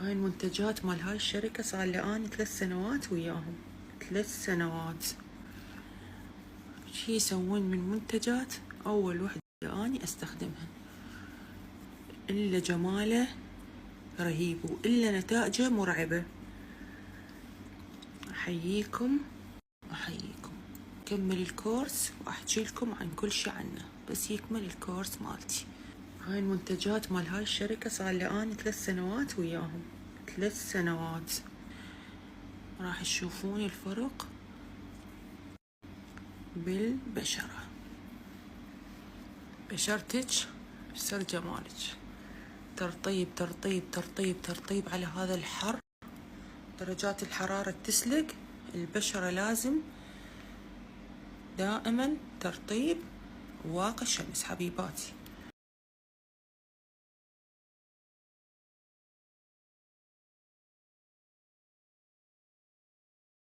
هاي المنتجات مال هاي الشركة صار لي أنا 3 سنوات وياهم، 3 سنوات. شي يسوون من منتجات أول وحدة أني أستخدمها، إلا جماله رهيب وإلا نتائجه مرعبة. أحييكم أحييكم. كمل الكورس وأحكي لكم عن كل شي عنه، بس يكمل الكورس مالتي. هاي المنتجات مال هاي الشركة صار لي أنا 3 سنوات وياهم، 3 سنوات. راح تشوفون الفرق بالبشرة، بشرتك يصير جمالك. ترطيب ترطيب ترطيب ترطيب على هذا الحر، درجات الحرارة تسلق البشرة، لازم دائما ترطيب. واقي الشمس حبيباتي.